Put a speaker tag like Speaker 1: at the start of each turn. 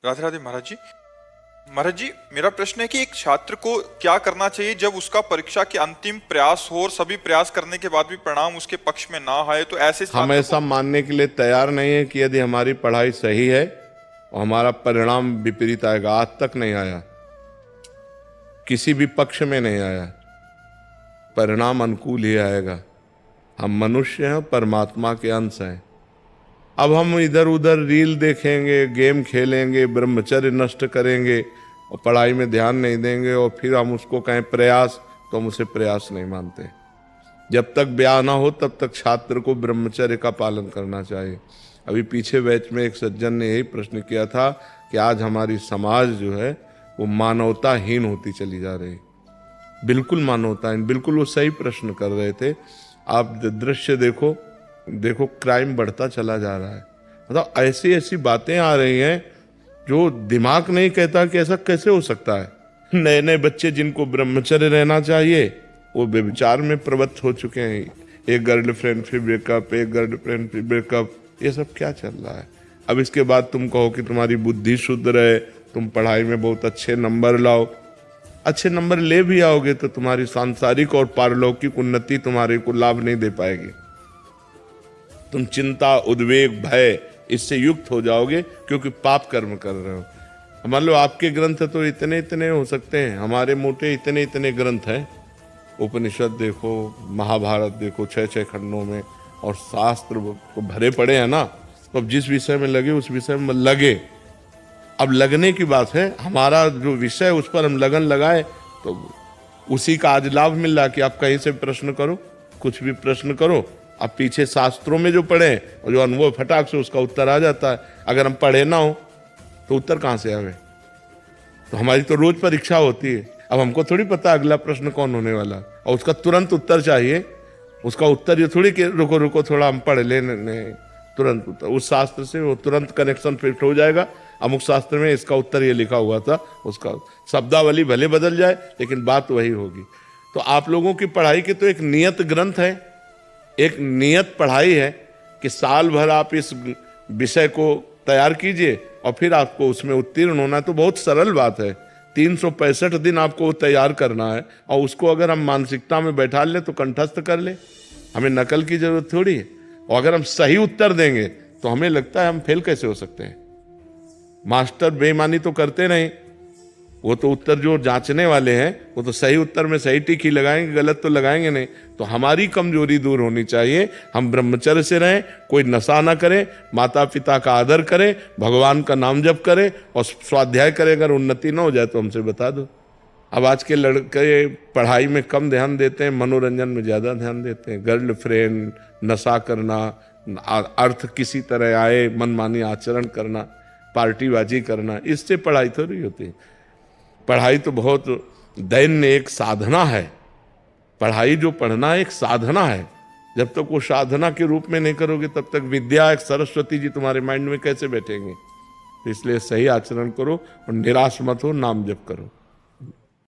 Speaker 1: राधे राधे महाराज जी। महाराज जी, मेरा प्रश्न है कि एक छात्र को क्या करना चाहिए जब उसका परीक्षा के अंतिम प्रयास हो और सभी प्रयास करने के बाद भी परिणाम उसके पक्ष में ना आए, तो ऐसे
Speaker 2: हम
Speaker 1: छात्र
Speaker 2: ऐसा मानने के लिए तैयार नहीं है कि यदि हमारी पढ़ाई सही है और हमारा परिणाम विपरीत आएगा। आज तक नहीं आया, किसी भी पक्ष में नहीं आया, परिणाम अनुकूल ही आएगा। हम मनुष्य हैं, परमात्मा के अंश हैं। अब हम इधर उधर रील देखेंगे, गेम खेलेंगे, ब्रह्मचर्य नष्ट करेंगे और पढ़ाई में ध्यान नहीं देंगे और फिर हम उसको कहें प्रयास, तो हम उसे प्रयास नहीं मानते। जब तक ब्याह ना हो तब तक छात्र को ब्रह्मचर्य का पालन करना चाहिए। अभी पीछे बैच में एक सज्जन ने यही प्रश्न किया था कि आज हमारी समाज जो है वो मानवताहीन होती चली जा रही। बिल्कुल मानवताहीन, बिल्कुल वो सही प्रश्न कर रहे थे। आप दृश्य देखो, क्राइम बढ़ता चला जा रहा है। मतलब ऐसी ऐसी बातें आ रही हैं जो दिमाग नहीं कहता कि ऐसा कैसे हो सकता है। नए नए बच्चे जिनको ब्रह्मचर्य रहना चाहिए वो व्यभिचार में प्रवृत्त हो चुके हैं। एक गर्लफ्रेंड फिर ब्रेकअप, एक गर्लफ्रेंड फिर ब्रेकअप, ये सब क्या चल रहा है। अब इसके बाद तुम कहो कि तुम्हारी बुद्धि शुद्ध रहे, तुम पढ़ाई में बहुत अच्छे नंबर लाओ। अच्छे नंबर ले भी आओगे तो तुम्हारी सांसारिक और पारलौकिक उन्नति तुम्हारे को लाभ नहीं दे पाएगी। तुम चिंता, उद्वेग, भय इससे युक्त हो जाओगे क्योंकि पाप कर्म कर रहे हो। मान लो आपके ग्रंथ तो इतने इतने हो सकते हैं, हमारे मोटे इतने इतने ग्रंथ हैं। उपनिषद देखो, महाभारत देखो, 6-6 खंडों में, और शास्त्र को भरे पड़े हैं ना। तो अब जिस विषय में लगे उस विषय में लगे। अब लगने की बात है, हमारा जो विषय उस पर हम लगन लगाए तो उसी का आज लाभ मिल रहा है कि आप कहीं से प्रश्न करो, कुछ भी प्रश्न करो, आप पीछे शास्त्रों में जो पढ़े और जो अनुभव फटाक से उसका उत्तर आ जाता है। अगर हम पढ़े ना हो तो उत्तर कहाँ से आवे। तो हमारी तो रोज परीक्षा होती है। अब हमको थोड़ी पता अगला प्रश्न कौन होने वाला, और उसका तुरंत उत्तर चाहिए। उसका उत्तर ये थोड़ी कि रुको रुको थोड़ा हम पढ़ लेने, तुरंत उत्तर। उस शास्त्र से वो तुरंत कनेक्शन फिट हो जाएगा। अमुक शास्त्र में इसका उत्तर ये लिखा हुआ था, उसका शब्दावली भले बदल जाए लेकिन बात वही होगी। तो आप लोगों की पढ़ाई की तो एक नियत ग्रंथ है, एक नियत पढ़ाई है कि साल भर आप इस विषय को तैयार कीजिए और फिर आपको उसमें उत्तीर्ण होना है। तो बहुत सरल बात है, 365 दिन आपको तैयार करना है और उसको अगर हम मानसिकता में बैठा लें तो कंठस्थ कर ले। हमें नकल की जरूरत थोड़ी है। और अगर हम सही उत्तर देंगे तो हमें लगता है हम फेल कैसे हो सकते हैं। मास्टर बेईमानी तो करते नहीं, वो तो उत्तर जो जांचने वाले हैं वो तो सही उत्तर में सही टिक ही लगाएंगे, गलत तो लगाएंगे नहीं। तो हमारी कमजोरी दूर होनी चाहिए। हम ब्रह्मचर्य से रहें, कोई नशा ना करें, माता पिता का आदर करें, भगवान का नाम जप करें और स्वाध्याय करें। अगर उन्नति ना हो जाए तो हमसे बता दो। अब आज के लड़के पढ़ाई में कम ध्यान देते हैं, मनोरंजन में ज़्यादा ध्यान देते हैं। गर्लफ्रेंड, नशा करना, अर्थ किसी तरह आए मनमानी आचरण करना, पार्टीबाजी करना, इससे पढ़ाई थोड़ी होती है। पढ़ाई तो बहुत दैन्य एक साधना है। पढ़ाई जो पढ़ना एक साधना है। जब तक वो साधना के रूप में नहीं करोगे तब तक विद्या एक सरस्वती जी तुम्हारे माइंड में कैसे बैठेंगे। तो इसलिए सही आचरण करो और निराश मत हो, नाम जप करो।